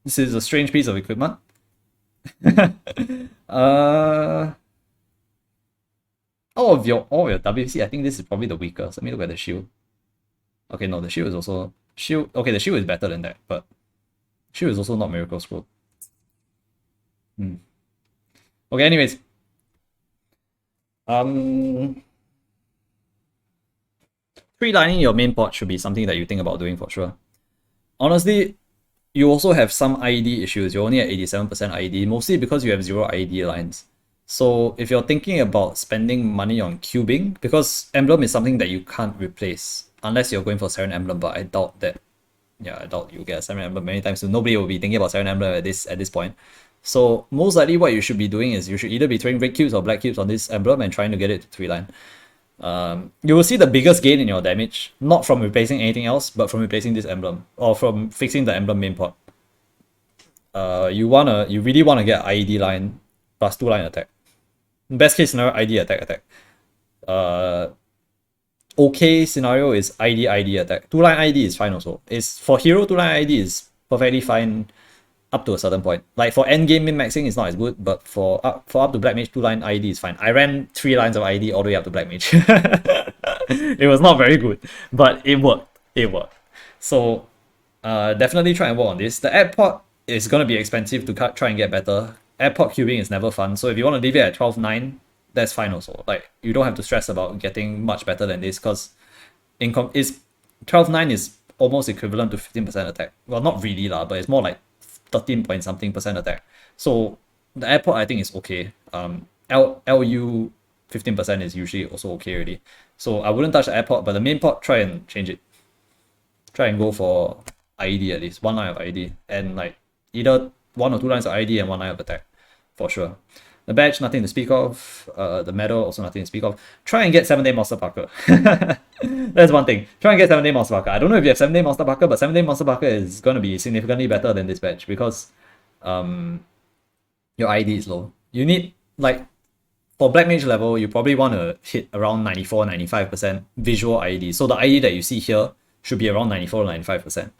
[SPEAKER 1] this is a strange piece of equipment. All of your WC, I think this is probably the weakest. Let me look at the shield. Okay, no, the shield is also shield. Okay, the shield is better than that, but shield is also not Miracle Scroll. Okay, anyways. Pre-lining your main port should be something that you think about doing for sure. Honestly, you also have some IED issues. You're only at 87% IED, mostly because you have 0 IED lines. So if you're thinking about spending money on cubing, because emblem is something that you can't replace unless you're going for Saren emblem, but I doubt that yeah, I doubt you'll get a 7 emblem many times soon. Nobody will be thinking about 7 emblem at this point. So most likely what you should be doing is you should either be throwing red cubes or black cubes on this emblem and trying to get it to 3 line. You will see the biggest gain in your damage, not from replacing anything else, but from replacing this emblem, or from fixing the emblem main pot. You really wanna get IED line plus 2 line attack. Best case scenario, ID attack. Okay scenario is ID attack. 2 line ID is fine also. It's for hero 2 line ID is perfectly fine up to a certain point. Like for end game min maxing is not as good, but for up to black mage 2 line ID is fine. I ran 3 lines of ID all the way up to black mage. It was not very good, but it worked. So definitely try and work on this. The ad pot is gonna be expensive to try and get better. Ad pot cubing is never fun. So if you want to leave it at 12-9, that's fine also. Like you don't have to stress about getting much better than this because 12-9 is almost equivalent to 15% attack. Well, not really lah, but it's more like 13 point something % attack. So the airport I think is okay. LU 15% is usually also okay already. So I wouldn't touch the airport, but the main pot, try and change it. Try and go for IED at least, 1 line of IED, and like either 1 or 2 lines of IED and 1 line of attack for sure. The badge, nothing to speak of. The medal, also nothing to speak of. Try and get 7-day Monster Parker. That's one thing. Try and get 7-day Monster Parker. I don't know if you have 7-day Monster Parker, but 7-day Monster Parker is going to be significantly better than this badge because your ID is low. You need, like, for Black Mage level, you probably want to hit around 94-95% visual ID. So the ID that you see here should be around 94-95%.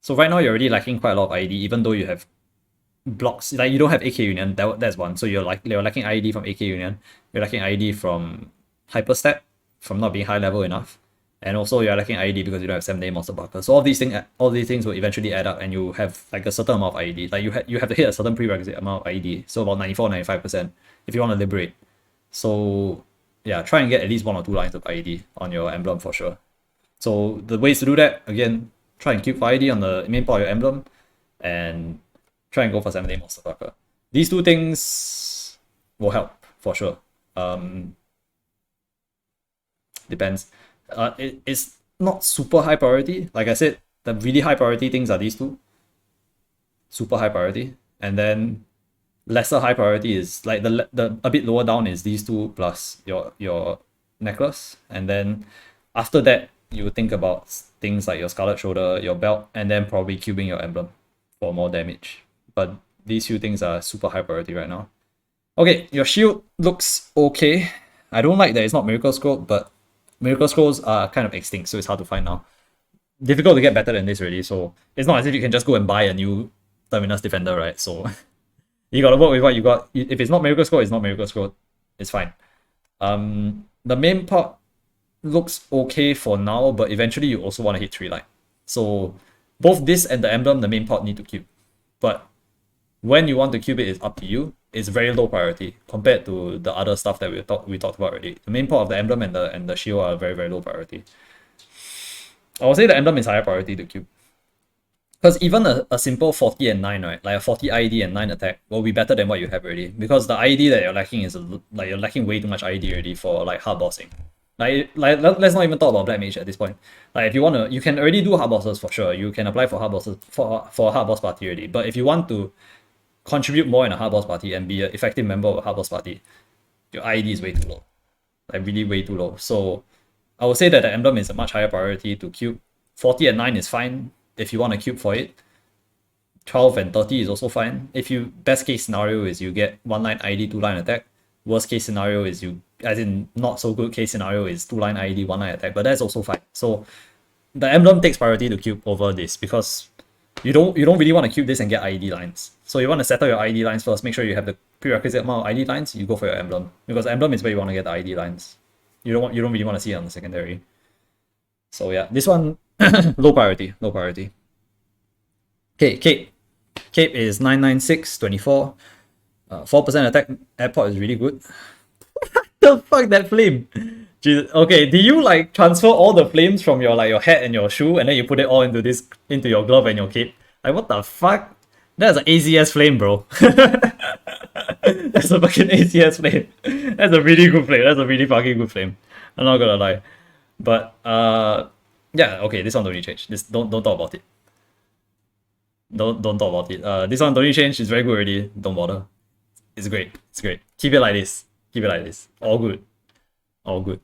[SPEAKER 1] So right now you're already lacking quite a lot of ID, even though you have blocks. Like you don't have AK Union, that's one. So you're lacking ID from AK Union. You're lacking ID from hyperstat, from not being high level enough. And also you're lacking ID because you don't have 7-day Monster Parker. So all these things will eventually add up and you have like a certain amount of ID. Like you have to hit a certain prerequisite amount of ID. So about 94-95% if you want to liberate. So yeah, try and get at least 1 or 2 lines of ID on your emblem for sure. So the ways to do that, again, try and keep for ID on the main part of your emblem and try and go for 7-day Monster Parker. These 2 things will help for sure. Depends. It's not super high priority. Like I said, the really high priority things are these 2. Super high priority. And then lesser high priority is like the a bit lower down is these 2 plus your necklace. And then after that, you think about things like your Scarlet Shoulder, your belt, and then probably cubing your emblem for more damage. But these few things are super high priority right now. Okay, your shield looks okay. I don't like that it's not Miracle Scroll, but Miracle Scrolls are kind of extinct, so it's hard to find now. Difficult to get better than this already, so it's not as if you can just go and buy a new Terminus Defender, right? So you gotta work with what you got. If it's not Miracle Scroll, it's not Miracle Scroll. It's fine. The main part looks okay for now, but eventually you also want to hit 3 line. So both this and the emblem, the main part need to cube. But when you want to cube it is up to you. It's very low priority compared to the other stuff that we talked about already. The main part of the emblem and the shield are very, very low priority. I would say the emblem is higher priority to cube. Because even a simple 40 and 9, right? Like a 40 ID and 9 attack will be better than what you have already. Because the ID that you're lacking is like you're lacking way too much ID already for like hard bossing. Like let's not even talk about Black Mage at this point. Like if you wanna, you can already do hard bosses for sure. You can apply for hard bosses for a hard boss party already. But if you want to contribute more in a hard boss party and be an effective member of a hard boss party, your ID is way too low. Like really way too low. So I would say that the emblem is a much higher priority to cube. 40 and 9 is fine if you want to cube for it. 12 and 30 is also fine. If you, best case scenario is you get 1 line ID, 2 line attack. Worst case scenario is you, as in not so good case scenario is 2 line ID, 1 line attack, but that's also fine. So the emblem takes priority to cube over this because you don't really want to cube this and get ID lines. So you want to settle your ID lines first, make sure you have the prerequisite amount of ID lines, you go for your emblem. Because the emblem is where you want to get the ID lines. You don't really want to see it on the secondary. So yeah, this one low priority. Okay, Cape. Cape is 996, 24. 4% attack airport is really good. What the fuck, that flame? Jesus. Okay, do you like transfer all the flames from your like your hat and your shoe and then you put it all into your glove and your cape? Like what the fuck? That's an ACS flame, bro. That's a fucking ACS flame. That's a really good flame. That's a really fucking good flame. I'm not gonna lie. But yeah, okay, this one don't really change. This don't talk about it. Don't talk about it. This one don't need change. It's very good already. Don't bother. It's great. It's great. Keep it like this. Keep it like this. All good. All good.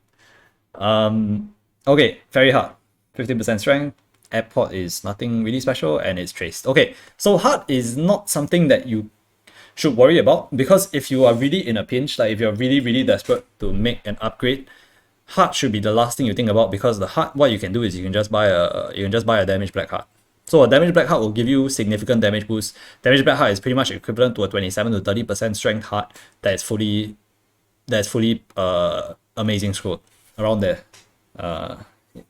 [SPEAKER 1] Okay, very hard. 15% strength. Airport is nothing really special and it's traced. Okay, so hard is not something that you should worry about, because if you are really in a pinch, like if you're really, really desperate to make an upgrade, hard should be the last thing you think about, because the hard, what you can do is you can just buy a damage black heart. So a damage black heart will give you significant damage boost. Damage black heart is pretty much equivalent to a 27 to 30% strength heart that is fully amazing scroll around there.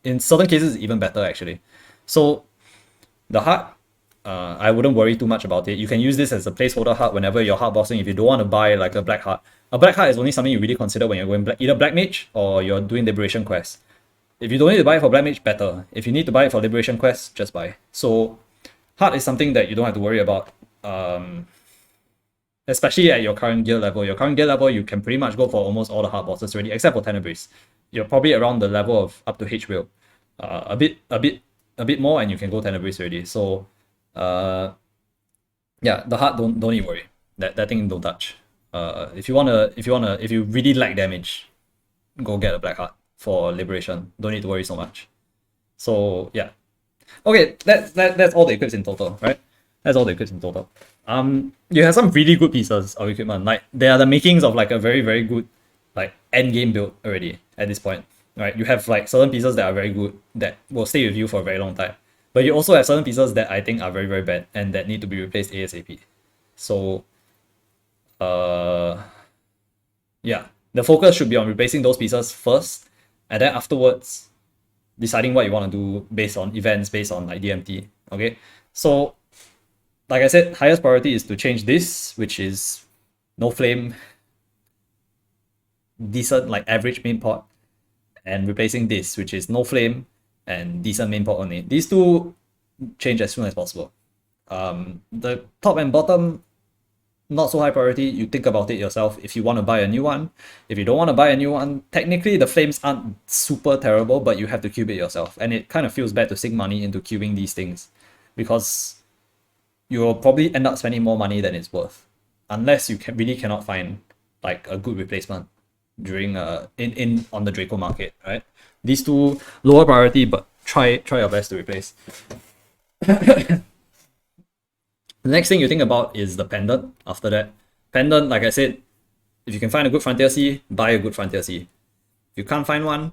[SPEAKER 1] In certain cases even better actually. So the heart, I wouldn't worry too much about it. You can use this as a placeholder heart whenever you're heart bossing. If you don't want to buy like a black heart, a black heart is only something you really consider when you're going either black mage or you're doing liberation quest. If you don't need to buy it for black mage, better. If you need to buy it for liberation quest, just buy. So heart is something that you don't have to worry about. Especially at your current gear level. Your current gear level, you can pretty much go for almost all the hard bosses already, except for Ctenebris. You're probably around the level of up to H wheel. A bit more, and you can go Ctenebris already. So, yeah, the heart don't even worry. That thing don't touch. If you really like damage, go get a black heart for liberation. Don't need to worry so much. So yeah, okay, that's all the equips in total, right? That's all the equips in total. You have some really good pieces of equipment. Like they are the makings of like a very, very good like end game build already at this point. Right? You have like certain pieces that are very good that will stay with you for a very long time. But you also have certain pieces that I think are very, very bad and that need to be replaced ASAP. So yeah, the focus should be on replacing those pieces first, and then afterwards deciding what you want to do based on events, based on like DMT. Okay, so like I said, highest priority is to change this, which is no flame, decent like average main pot, and replacing this, which is no flame and decent main pot only. These two change as soon as possible. The top and bottom, not so high priority. You think about it yourself if you want to buy a new one. If you don't want to buy a new one, technically the flames aren't super terrible, but you have to cube it yourself. And it kind of feels bad to sink money into cubing these things, because you'll probably end up spending more money than it's worth, unless you really cannot find like a good replacement during in on the Draco market, right? These two lower priority, but try your best to replace. The next thing you think about is the Pendant after that. Pendant, like I said, if you can find a good Frontier C, buy a good Frontier C. If you can't find one,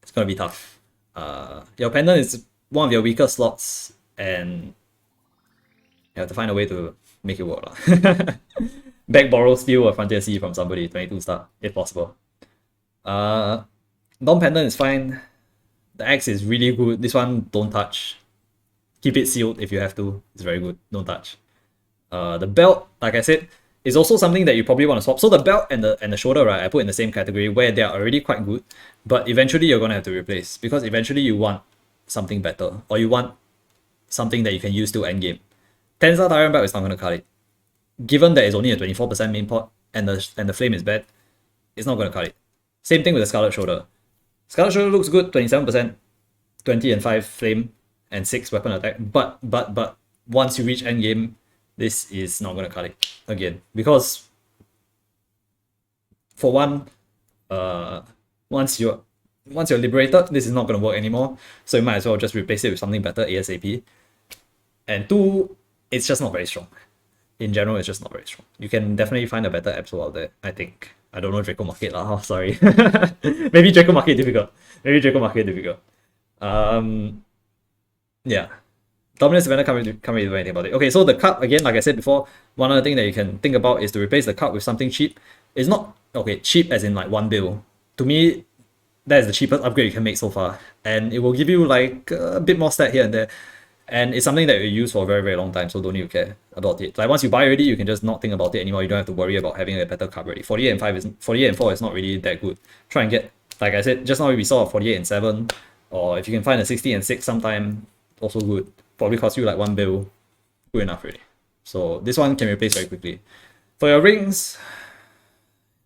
[SPEAKER 1] it's gonna be tough. Your Pendant is one of your weaker slots, and you have to find a way to make it work. Back borrow, steal a Frontier C from somebody, 22 star, if possible. Dom Pendant is fine. The axe is really good. This one, don't touch. Keep it sealed if you have to. It's very good. Don't touch. The belt, like I said, is also something that you probably want to swap. So the belt and the shoulder, right, I put in the same category where they are already quite good, but eventually you're gonna have to replace, because eventually you want something better, or you want something that you can use to end game. 10-star Tyrant belt is not gonna cut it. Given that it's only a 24% main pot and the flame is bad, it's not gonna cut it. Same thing with the Scarlet Shoulder. Scarlet Shoulder looks good, 27%, 20 and 5 flame and 6 weapon attack, but once you reach endgame, this is not gonna cut it again, because for one, once you're liberated, this is not gonna work anymore, so you might as well just replace it with something better ASAP. And two, it's just not very strong. In general, it's just not very strong. You can definitely find a better Absol out there, I think. I don't know Draco Market lah, sorry. Maybe Draco Market difficult. Yeah. Dominance Defender can't really do anything about it. Okay, so the cup, again, like I said before, one other thing that you can think about is to replace the cup with something cheap. It's not, okay, cheap as in like one bill. To me, that is the cheapest upgrade you can make so far. And it will give you like a bit more stat here and there. And it's something that you use for a very, very long time, so don't need to care about it. Like once you buy already, you can just not think about it anymore. You don't have to worry about having a better card already. 48 and 4 is not really that good. Try and get, like I said, just now we saw a 48 and 7, or if you can find a 60 and 6 sometime, also good. Probably cost you like 1 bill. Good enough already. So this one can replace very quickly. For your rings,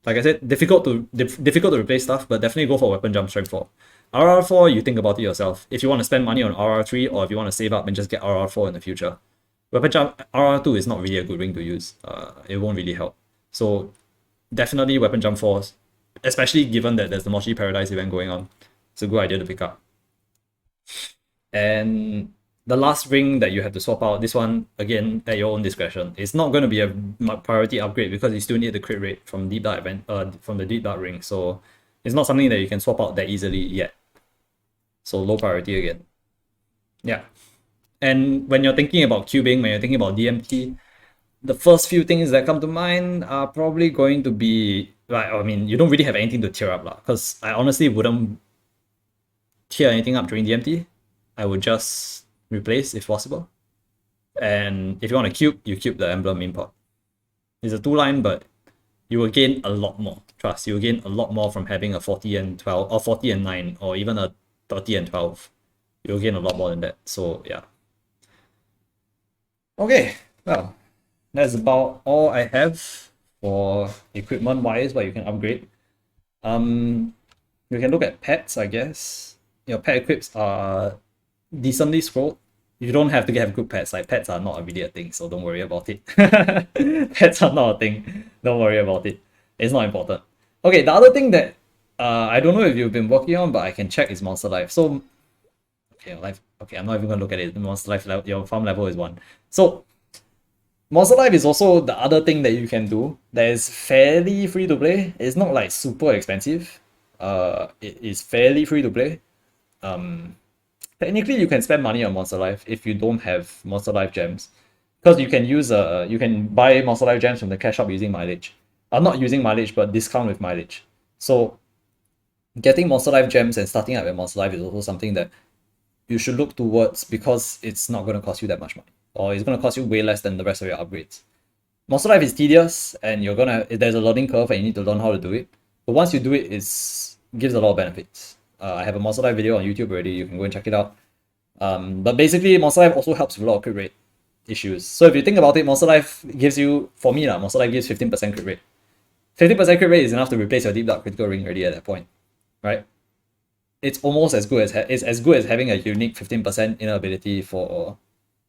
[SPEAKER 1] like I said, difficult to replace stuff, but definitely go for weapon jump strength 4. RR4, you think about it yourself. If you want to spend money on RR3, or if you want to save up and just get RR4 in the future. Weapon Jump RR2 is not really a good ring to use. It won't really help. So definitely Weapon Jump 4, especially given that there's the Moshi Paradise event going on. It's a good idea to pick up. And the last ring that you have to swap out, this one, again, at your own discretion. It's not going to be a priority upgrade because you still need the crit rate from Deep Dark event, from the Deep Dark ring. So it's not something that you can swap out that easily yet. So low priority again. Yeah. And when you're thinking about cubing, when you're thinking about DMT, the first few things that come to mind are probably going to be, like, I mean, you don't really have anything to tear up, because I honestly wouldn't tear anything up during DMT. I would just replace if possible. And if you want to cube, you cube the emblem import. It's a 2-line, but you will gain a lot more. Trust, you will gain a lot more from having a 40 and 12, or 40 and 9, or even a 30 and 12. You'll gain a lot more than that. So yeah. Okay, well, that's about all I have for equipment wise, what you can upgrade. You can look at pets, I guess. Your pet equips are decently scrolled. You don't have to have good pets. Like, pets are not really a thing, so don't worry about it. Pets are not a thing. Don't worry about it. It's not important. Okay, the other thing that I don't know if you've been working on, but I can check is Monster Life. So okay, life. Okay, I'm not even gonna look at it. Monster Life level, your farm level is 1. So Monster Life is also the other thing that you can do that is fairly free to play. It's not like super expensive. It is fairly free to play. Technically you can spend money on Monster Life if you don't have Monster Life gems, because you can use you can buy Monster Life gems from the cash shop using mileage. Not using mileage, but discount with mileage. So getting Monster Life gems and starting up at Monster Life is also something that you should look towards, because it's not going to cost you that much money, or it's going to cost you way less than the rest of your upgrades. Monster Life is tedious, and there's a learning curve, and you need to learn how to do it. But once you do it, it gives a lot of benefits. I have a Monster Life video on YouTube already. You can go and check it out. But basically, Monster Life also helps with a lot of crit rate issues. So if you think about it, Monster Life gives you, for me, Monster Life gives 15% crit rate. 15% crit rate is enough to replace your Deep Dark critical ring already at that point, right? It's almost as good as it's as good as having a unique 15% inner ability for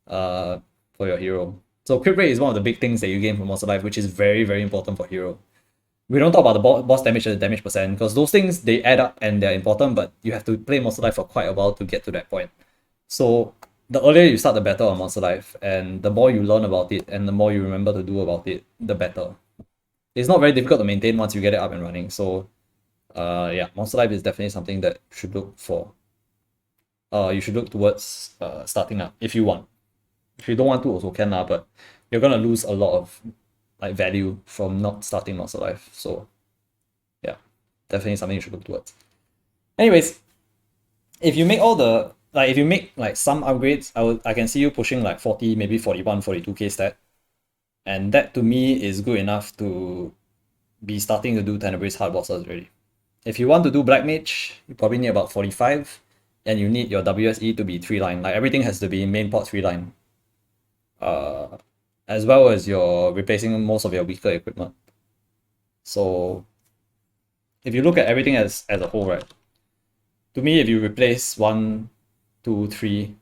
[SPEAKER 1] your hero. So crit rate is one of the big things that you gain from Monster Life, which is very, very important for hero. We don't talk about the boss damage and the damage percent, because those things, they add up and they're important, but you have to play Monster Life for quite a while to get to that point. So the earlier you start, the better on Monster Life, and the more you learn about it and the more you remember to do about it, the better. It's not very difficult to maintain once you get it up and running. So yeah, Monster Life is definitely something that you should look for. You should look towards starting up if you want. If you don't want to, also can, but you're gonna lose a lot of value from not starting Monster Life. So yeah, definitely something you should look towards. Anyways, if you make all the if you make some upgrades, I can see you pushing 40, maybe 41, 42k stat, and that to me is good enough to be starting to do Ctenebris hard bosses already. If you want to do Black Mage, you probably need about 45, and you need your WSE to be 3-line. Everything has to be main port 3-line. As well as you're replacing most of your weaker equipment. So if you look at everything as a whole, right? To me, if you replace 1, 2, 3,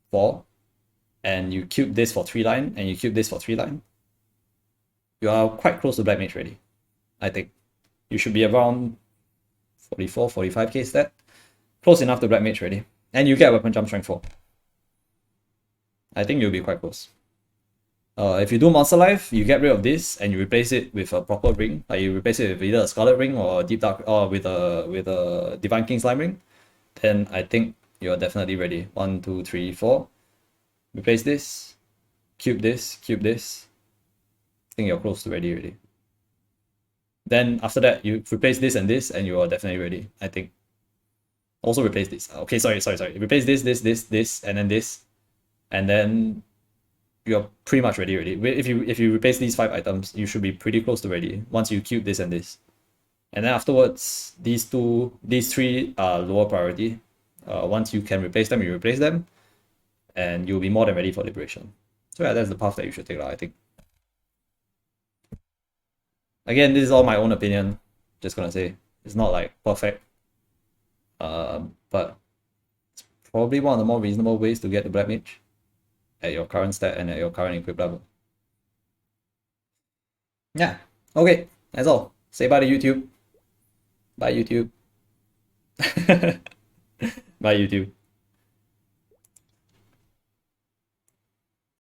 [SPEAKER 1] 4, and you cube this for 3-line, and you cube this for 3-line, you are quite close to Black Mage already. I think you should be around 44, 45k stat. Close enough to Black Mage already. And you get Weapon Jump Strength 4. I think you'll be quite close. If you do Monster Life, you get rid of this and you replace it with a proper ring. You replace it with either a Scarlet Ring or a Deep Dark, or with a Divine King Slime Ring. Then I think you're definitely ready. 1, 2, 3, 4. Replace this. Cube this. Cube this. I think you're close to ready already. Then after that, you replace this and you are definitely ready, I think. Also replace this. Okay, sorry. Replace this, and then this. And then you're pretty much ready already. If you replace these 5 items, you should be pretty close to ready once you cube this and this. And then afterwards, these 3 are lower priority. Once you can replace them, you replace them, and you'll be more than ready for Liberation. So yeah, that's the path that you should take, I think. Again, this is all my own opinion. Just gonna say, it's not perfect. But it's probably one of the more reasonable ways to get the Black Mage. at your current stat and at your current equip level. Yeah, okay, that's all. Say bye to YouTube. Bye, YouTube. Bye, YouTube.